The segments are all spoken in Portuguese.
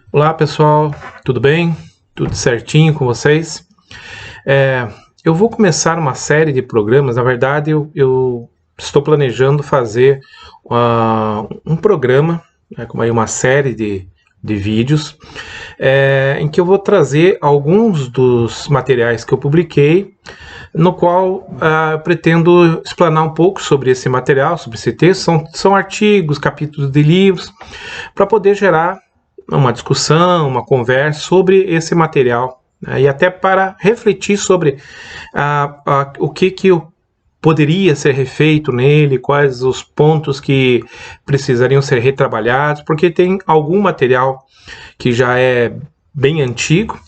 Olá pessoal, tudo bem? Tudo certinho com vocês? Eu vou começar uma série de programas. Na verdade, eu estou planejando fazer um programa, como aí uma série de vídeos, em que eu vou trazer alguns dos materiais que eu publiquei, no qual eu pretendo explanar um pouco sobre esse material, sobre esse texto. São artigos, capítulos de livros, para poder gerar uma discussão, uma conversa sobre esse material, né, e até para refletir sobre o que poderia ser refeito nele, quais os pontos que precisariam ser retrabalhados, porque tem algum material que já é bem antigo.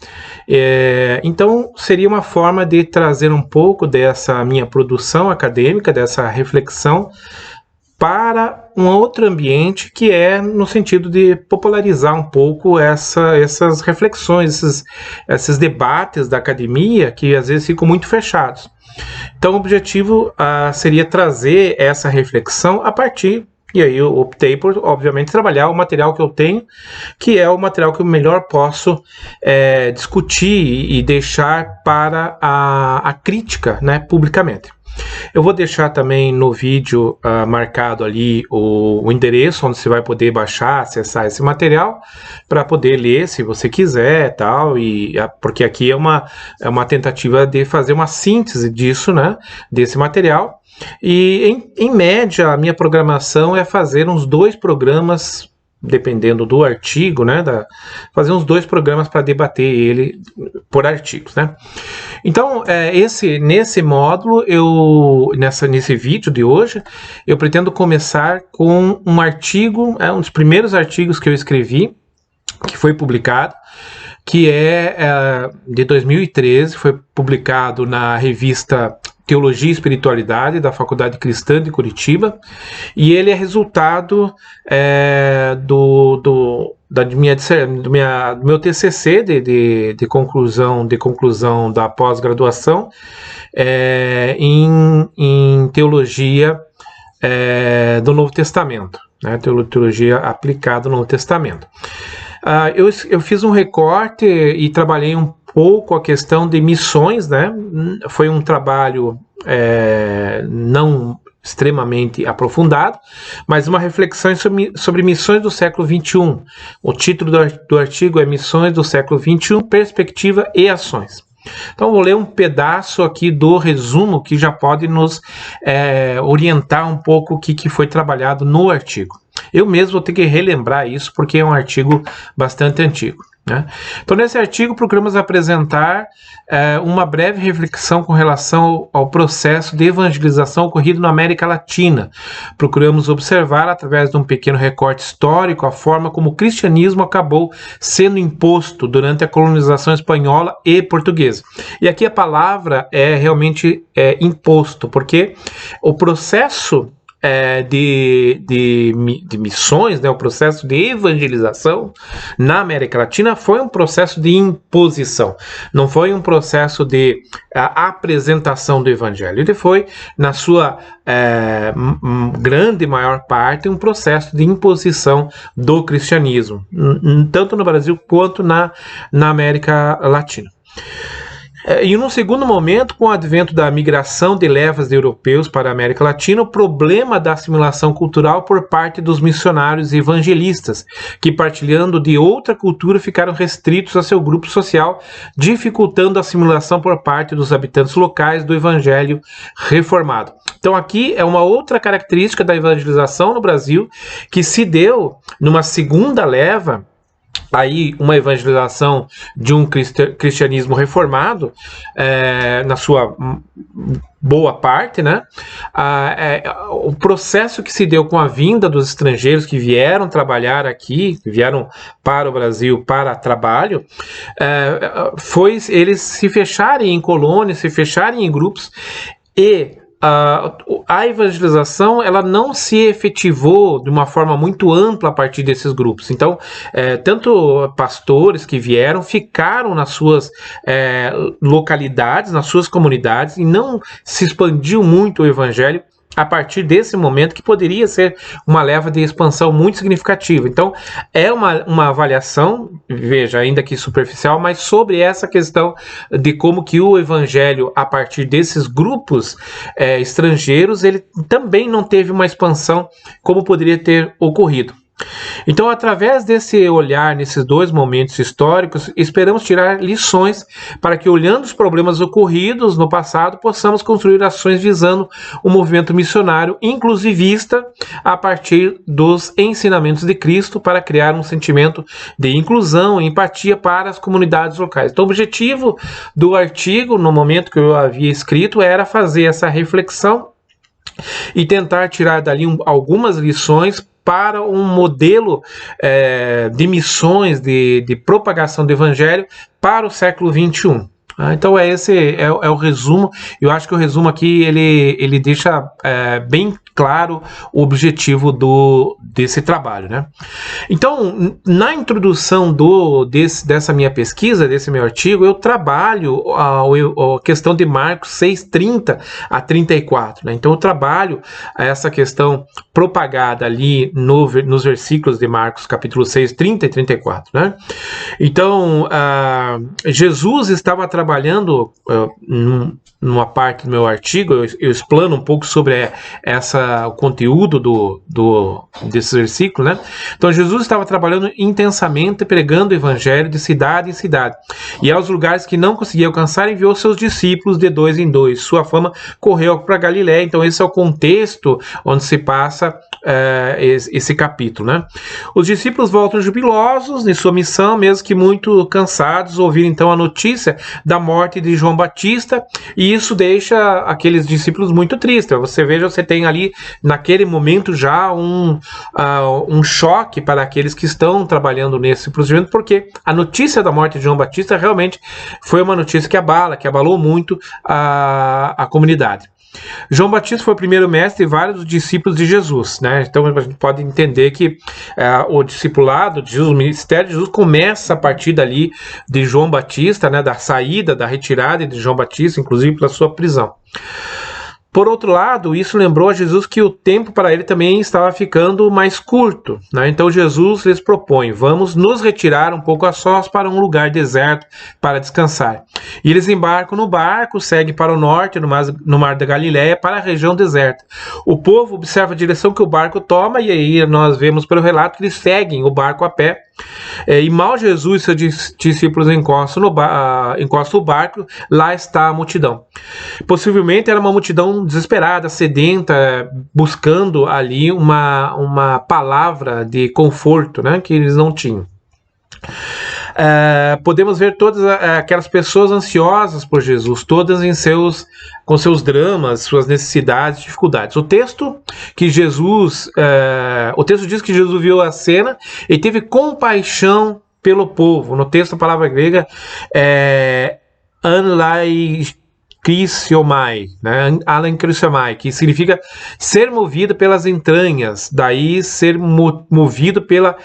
Então seria uma forma de trazer um pouco dessa minha produção acadêmica, dessa reflexão, para um outro ambiente, que é no sentido de popularizar um pouco essas reflexões, esses debates da academia que às vezes ficam muito fechados. Então o objetivo seria trazer essa reflexão a partir, e aí eu optei por, obviamente, trabalhar o material que eu tenho, que é o material que eu melhor posso discutir e deixar para a crítica, né, publicamente. Eu vou deixar também no vídeo marcado ali o endereço onde você vai poder baixar, acessar esse material para poder ler se você quiser, tal, porque aqui é uma tentativa de fazer uma síntese disso, né, desse material. E em média a minha programação é fazer uns 2 programas, dependendo do artigo, né, fazer uns 2 programas para debater ele por artigos, né. Então, nesse módulo, nesse vídeo de hoje, eu pretendo começar com um artigo, um dos primeiros artigos que eu escrevi, que foi publicado, que é de 2013, foi publicado na revista Teologia e Espiritualidade, da Faculdade Cristã de Curitiba, e ele é resultado do meu TCC de conclusão da pós-graduação em teologia do Novo Testamento, né? Teologia aplicada ao Novo Testamento. Eu fiz um recorte e trabalhei um pouco a questão de missões, né? Foi um trabalho não extremamente aprofundado, mas uma reflexão sobre missões do século XXI. O título do artigo é Missões do século XXI, Perspectiva e Ações. Então, vou ler um pedaço aqui do resumo que já pode nos orientar um pouco o que foi trabalhado no artigo. Eu mesmo vou ter que relembrar isso, porque é um artigo bastante antigo, né? Então, nesse artigo, procuramos apresentar uma breve reflexão com relação ao processo de evangelização ocorrido na América Latina. Procuramos observar, através de um pequeno recorte histórico, a forma como o cristianismo acabou sendo imposto durante a colonização espanhola e portuguesa. E aqui a palavra é realmente imposto, porque o processo de missões, né, o processo de evangelização na América Latina foi um processo de imposição, não foi um processo de apresentação do evangelho. Ele foi, na sua grande maior parte, um processo de imposição do cristianismo, tanto no Brasil quanto na América Latina. E num segundo momento, com o advento da migração de levas de europeus para a América Latina, o problema da assimilação cultural por parte dos missionários evangelistas, que, partilhando de outra cultura, ficaram restritos a seu grupo social, dificultando a assimilação por parte dos habitantes locais do evangelho reformado. Então aqui é uma outra característica da evangelização no Brasil, que se deu numa segunda leva, aí uma evangelização de um cristianismo reformado, na sua boa parte, né? O processo que se deu com a vinda dos estrangeiros que vieram trabalhar aqui, que vieram para o Brasil para trabalho, foi eles se fecharem em colônias, se fecharem em grupos, e a evangelização ela não se efetivou de uma forma muito ampla a partir desses grupos. Então, tanto pastores que vieram ficaram nas suas localidades, nas suas comunidades, e não se expandiu muito o evangelho a partir desse momento, que poderia ser uma leva de expansão muito significativa. Então, é uma avaliação, veja, ainda que superficial, mas sobre essa questão de como que o evangelho, a partir desses grupos estrangeiros, ele também não teve uma expansão como poderia ter ocorrido. Então, através desse olhar nesses dois momentos históricos, esperamos tirar lições para que, olhando os problemas ocorridos no passado, possamos construir ações visando o movimento missionário inclusivista a partir dos ensinamentos de Cristo, para criar um sentimento de inclusão e empatia para as comunidades locais. Então, o objetivo do artigo, no momento que eu havia escrito, era fazer essa reflexão e tentar tirar dali algumas lições para um modelo de missões, de propagação do evangelho para o século XXI. Então esse é o resumo. Eu acho que o resumo aqui ele deixa bem claro o objetivo desse trabalho, né? Então, na introdução dessa minha pesquisa, desse meu artigo, eu trabalho a questão de Marcos 6:30 a 34, né? Então eu trabalho essa questão propagada ali nos versículos de Marcos capítulo 6, 30 e 34, né? Então, Jesus estava trabalhando numa parte do meu artigo, eu explano um pouco sobre o conteúdo desse versículo, né? Então, Jesus estava trabalhando intensamente, pregando o evangelho de cidade em cidade, e aos lugares que não conseguia alcançar, enviou seus discípulos de 2 em 2. Sua fama correu para Galiléia. Então, esse é o contexto onde se passa esse capítulo, né? Os discípulos voltam jubilosos em sua missão, mesmo que muito cansados, ouviram então a notícia da morte de João Batista, e isso deixa aqueles discípulos muito tristes. Você tem ali naquele momento já um choque para aqueles que estão trabalhando nesse procedimento, porque a notícia da morte de João Batista realmente foi uma notícia que abalou muito a comunidade. João Batista foi o primeiro mestre de vários discípulos de Jesus, né? Então a gente pode entender que o discipulado de Jesus, o ministério de Jesus, começa a partir dali de João Batista, né? Da saída, da retirada de João Batista, inclusive pela sua prisão. Por outro lado, isso lembrou a Jesus que o tempo para ele também estava ficando mais curto, né? Então Jesus lhes propõe: vamos nos retirar um pouco a sós para um lugar deserto para descansar. E eles embarcam no barco, seguem para o norte, no mar da Galiléia, para a região deserta. O povo observa a direção que o barco toma, e aí nós vemos pelo relato que eles seguem o barco a pé. E mal Jesus e seus discípulos encostam o barco, lá está a multidão. Possivelmente era uma multidão desesperada, sedenta, buscando ali uma palavra de conforto, né, que eles não tinham. Podemos ver todas aquelas pessoas ansiosas por Jesus, todas com seus dramas, suas necessidades, dificuldades. O texto diz que Jesus viu a cena e teve compaixão pelo povo. No texto, a palavra grega é anlaikriomai, né? Anlaikriomai, que significa ser movido pelas entranhas, daí ser movido pela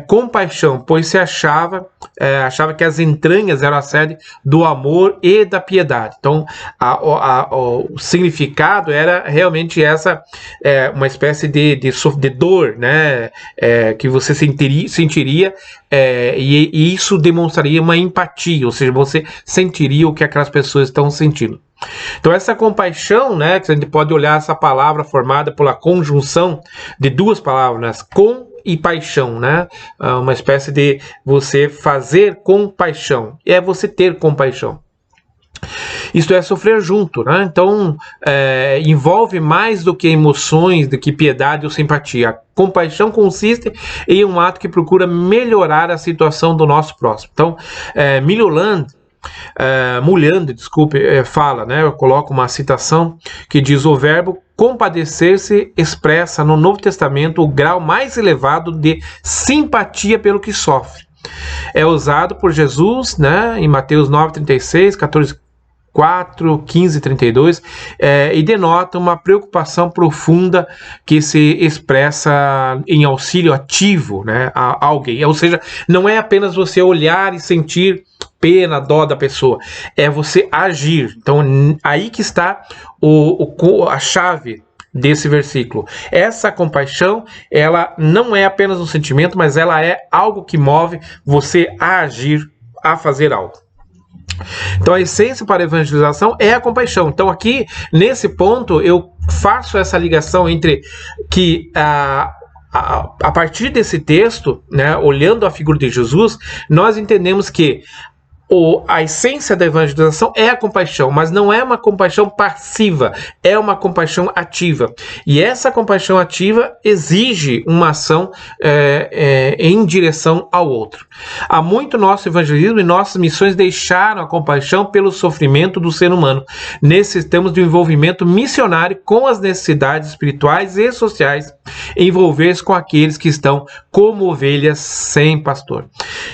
compaixão, pois se achava que as entranhas eram a sede do amor e da piedade. Então, o significado era realmente uma espécie de dor, né? Que você sentiria, e isso demonstraria uma empatia, ou seja, você sentiria o que aquelas pessoas estão sentindo. Então essa compaixão, né, que a gente pode olhar essa palavra formada pela conjunção de duas palavras, com e paixão, né? Uma espécie de você fazer compaixão, é você ter compaixão. Isto é sofrer junto, né? Então envolve mais do que emoções, do que piedade ou simpatia. A compaixão consiste em um ato que procura melhorar a situação do nosso próximo. Então, Mulhando, fala, né? Eu coloco uma citação que diz: o verbo compadecer-se expressa no Novo Testamento o grau mais elevado de simpatia pelo que sofre. É usado por Jesus, né, em Mateus 9:36, 14:4, 15:32, e denota uma preocupação profunda que se expressa em auxílio ativo, né, a alguém. Ou seja, não é apenas você olhar e sentir pena, dó da pessoa, é você agir. Então, aí que está a chave desse versículo. Essa compaixão, ela não é apenas um sentimento, mas ela é algo que move você a agir, a fazer algo. Então a essência para a evangelização é a compaixão. Então aqui, nesse ponto, eu faço essa ligação entre que a partir desse texto, né, olhando a figura de Jesus, nós entendemos que a essência da evangelização é a compaixão, mas não é uma compaixão passiva, é uma compaixão ativa. E essa compaixão ativa exige uma ação em direção ao outro. Há muito nosso evangelismo e nossas missões deixaram a compaixão pelo sofrimento do ser humano. Necessitamos de um envolvimento missionário com as necessidades espirituais e sociais, envolver-se com aqueles que estão como ovelhas sem pastor.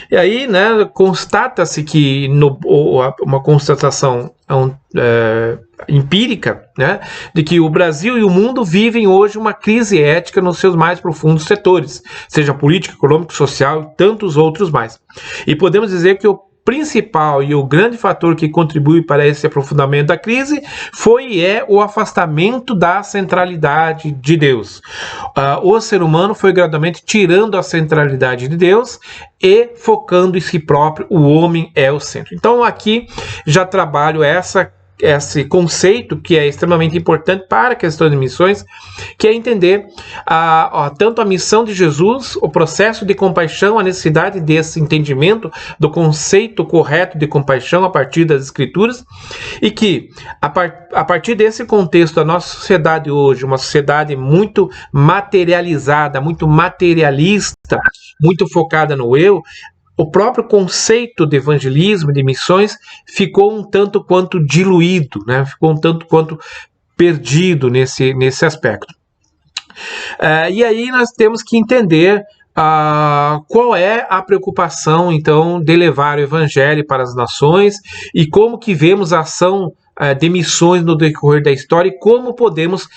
E aí, né, constata-se que uma constatação empírica, né, de que o Brasil e o mundo vivem hoje uma crise ética nos seus mais profundos setores, seja político, econômico, social e tantos outros mais. E podemos dizer que o principal e o grande fator que contribui para esse aprofundamento da crise foi e é o afastamento da centralidade de Deus. O ser humano foi gradualmente tirando a centralidade de Deus e focando em si próprio. O homem é o centro. Então aqui já trabalho esse conceito que é extremamente importante para a questão de missões, que é entender tanto a missão de Jesus, o processo de compaixão, a necessidade desse entendimento do conceito correto de compaixão a partir das Escrituras, e que a partir desse contexto a nossa sociedade hoje, uma sociedade muito materializada, muito materialista, muito focada no eu, o próprio conceito de evangelismo, de missões, ficou um tanto quanto diluído, né? Ficou um tanto quanto perdido nesse aspecto. E aí nós temos que entender qual é a preocupação, então, de levar o evangelho para as nações e como que vemos a ação de missões no decorrer da história e como podemos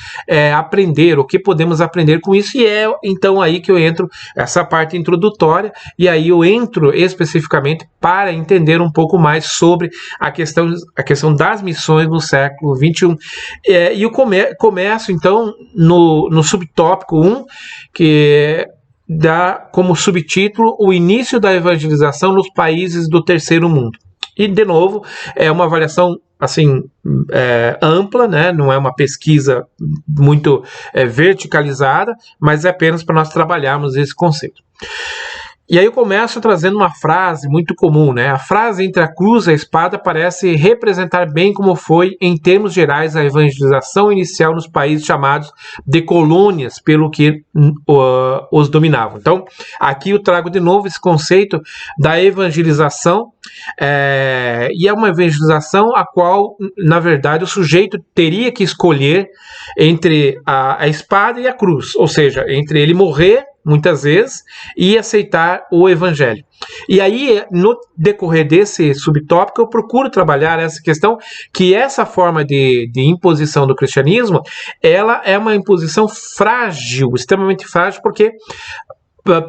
aprender, o que podemos aprender com isso. E é então aí que eu entro, essa parte introdutória, e aí eu entro especificamente para entender um pouco mais sobre a questão das missões no século XXI. E eu começo então no subtópico 1, que dá como subtítulo o início da evangelização nos países do terceiro mundo. E, de novo, é uma avaliação assim, ampla, né? Não é uma pesquisa muito verticalizada, mas é apenas para nós trabalharmos esse conceito. E aí eu começo trazendo uma frase muito comum, né? A frase entre a cruz e a espada parece representar bem como foi, em termos gerais, a evangelização inicial nos países chamados de colônias, pelo que os dominavam. Então, aqui eu trago de novo esse conceito da evangelização, e é uma evangelização a qual, na verdade, o sujeito teria que escolher entre a espada e a cruz, ou seja, entre ele morrer muitas vezes, e aceitar o evangelho. E aí, no decorrer desse subtópico, eu procuro trabalhar essa questão, que essa forma de imposição do cristianismo, ela é uma imposição frágil, extremamente frágil, porque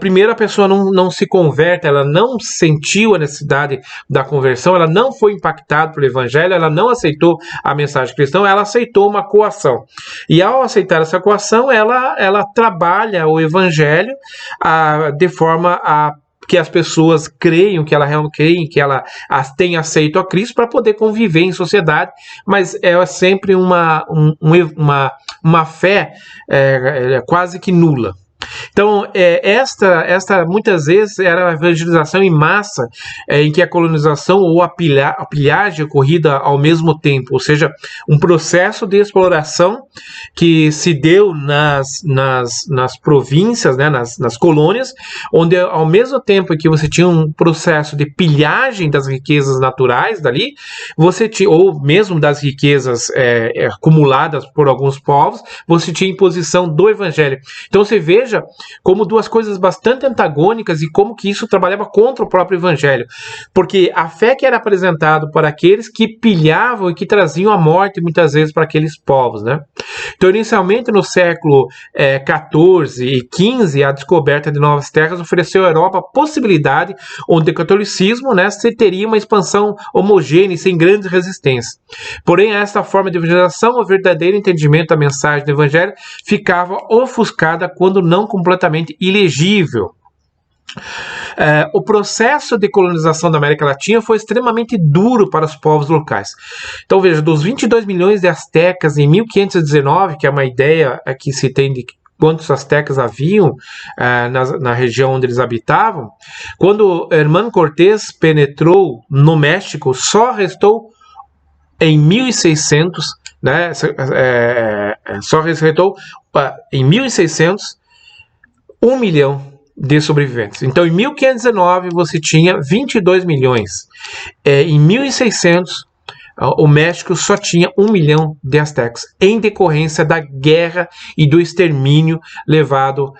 primeiro a pessoa não se converte, ela não sentiu a necessidade da conversão, ela não foi impactada pelo evangelho, ela não aceitou a mensagem cristã, ela aceitou uma coação. E ao aceitar essa coação, ela trabalha o evangelho de forma que as pessoas creiam, que ela realmente creem, que ela tenha aceito a Cristo para poder conviver em sociedade, mas é sempre uma fé quase que nula. Então, esta muitas vezes era a evangelização em massa, em que a colonização ou a pilhagem ocorrida ao mesmo tempo, ou seja, um processo de exploração que se deu nas províncias, né, nas colônias, onde ao mesmo tempo que você tinha um processo de pilhagem das riquezas naturais dali, você tinha, ou mesmo das riquezas acumuladas por alguns povos, você tinha imposição do evangelho. Então você veja veja como duas coisas bastante antagônicas e como que isso trabalhava contra o próprio evangelho. Porque a fé que era apresentada para aqueles que pilhavam e que traziam a morte muitas vezes para aqueles povos, né? Então, inicialmente no século XIV e XV, a descoberta de novas terras ofereceu à Europa a possibilidade onde o catolicismo, né, teria uma expansão homogênea e sem grandes resistências. Porém, a esta forma de evangelização, o verdadeiro entendimento da mensagem do evangelho ficava ofuscada quando não completamente ilegível. O processo de colonização da América Latina foi extremamente duro para os povos locais. Então veja, dos 22 milhões de astecas em 1519, que é uma ideia que se tem de quantos astecas haviam na região onde eles habitavam, quando Hernán Cortés penetrou no México, só restou em 1600, né, só restou em 1600 1 milhão de sobreviventes. Então, em 1519, você tinha 22 milhões. Em 1600, o México só tinha 1 milhão de astecas, em decorrência da guerra e do extermínio levado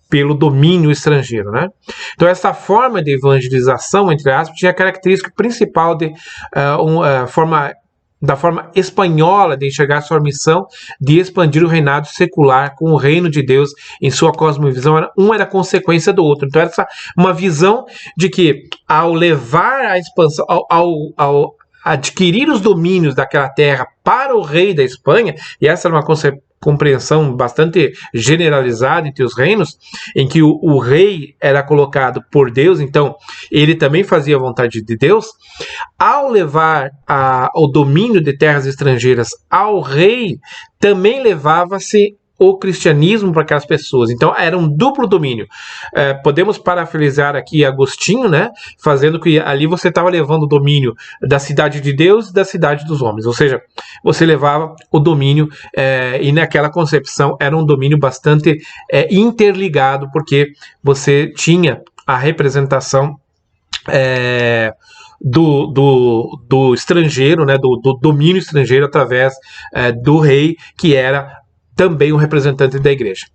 pelo domínio estrangeiro, né? Então, essa forma de evangelização, entre aspas, tinha a característica principal da forma espanhola de enxergar sua missão de expandir o reinado secular com o reino de Deus em sua cosmovisão. Um era consequência do outro. Então, essa uma visão de que, ao levar a expansão, ao adquirir os domínios daquela terra para o rei da Espanha, e essa era uma compreensão bastante generalizada entre os reinos, em que o rei era colocado por Deus, então ele também fazia a vontade de Deus. Ao levar o domínio de terras estrangeiras ao rei, também levava-se o cristianismo para aquelas pessoas. Então era um duplo domínio. Podemos parafrasear aqui Agostinho, né, fazendo que ali você estava levando o domínio da cidade de Deus e da cidade dos homens. Ou seja, você levava o domínio e naquela concepção era um domínio bastante interligado, porque você tinha a representação do estrangeiro, né, do domínio estrangeiro através do rei, que era também um representante da igreja.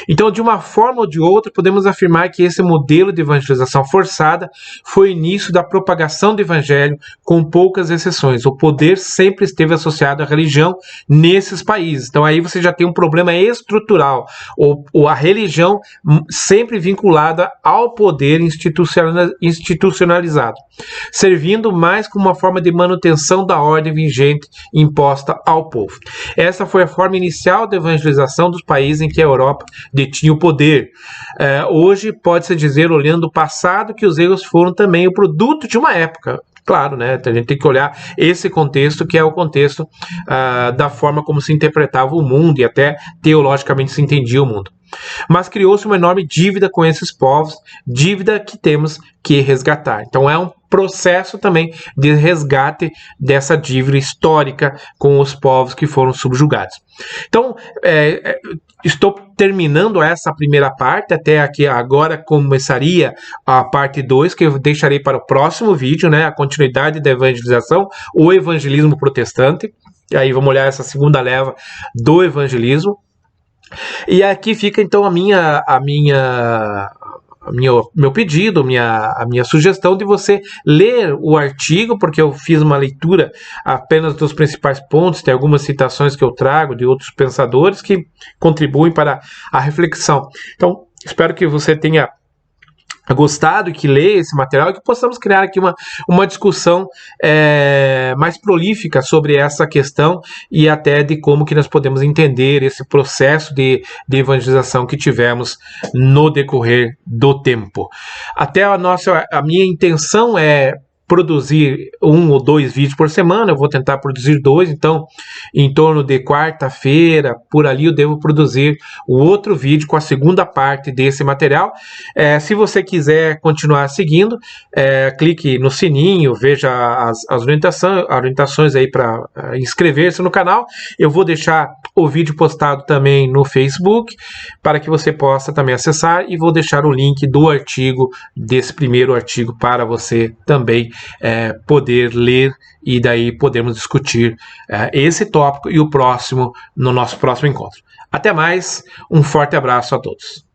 Então, de uma forma ou de outra, podemos afirmar que esse modelo de evangelização forçada foi o início da propagação do evangelho, com poucas exceções. O poder sempre esteve associado à religião nesses países. Então, aí você já tem um problema estrutural, ou a religião sempre vinculada ao poder institucionalizado, servindo mais como uma forma de manutenção da ordem vigente imposta ao povo. Essa foi a forma inicial da evangelização dos países em que a Europa detinha o poder. Hoje, pode-se dizer, olhando o passado, que os erros foram também o produto de uma época. Claro, né? A gente tem que olhar esse contexto, que é o contexto da forma como se interpretava o mundo e até teologicamente se entendia o mundo. Mas criou-se uma enorme dívida com esses povos, dívida que temos que resgatar. Então é um processo também de resgate dessa dívida histórica com os povos que foram subjugados. Então, estou terminando essa primeira parte, até aqui agora começaria a parte 2, que eu deixarei para o próximo vídeo, né, a continuidade da evangelização, o evangelismo protestante. E aí vamos olhar essa segunda leva do evangelismo. E aqui fica então meu pedido, a minha sugestão de você ler o artigo, porque eu fiz uma leitura apenas dos principais pontos, tem algumas citações que eu trago de outros pensadores que contribuem para a reflexão. Então, espero que você tenha gostado e que leia esse material e que possamos criar aqui uma discussão mais prolífica sobre essa questão e até de como que nós podemos entender esse processo de evangelização que tivemos no decorrer do tempo. Até a minha intenção é produzir 1 ou 2 vídeos por semana. Eu vou tentar produzir 2, então em torno de quarta-feira, por ali eu devo produzir o outro vídeo com a segunda parte desse material. Se você quiser continuar seguindo, clique no sininho, veja as orientações aí para inscrever-se no canal. Eu vou deixar o vídeo postado também no Facebook, para que você possa também acessar, e vou deixar o link do artigo, desse primeiro artigo, para você também poder ler e daí podemos discutir esse tópico e o próximo no nosso próximo encontro. Até mais, um forte abraço a todos.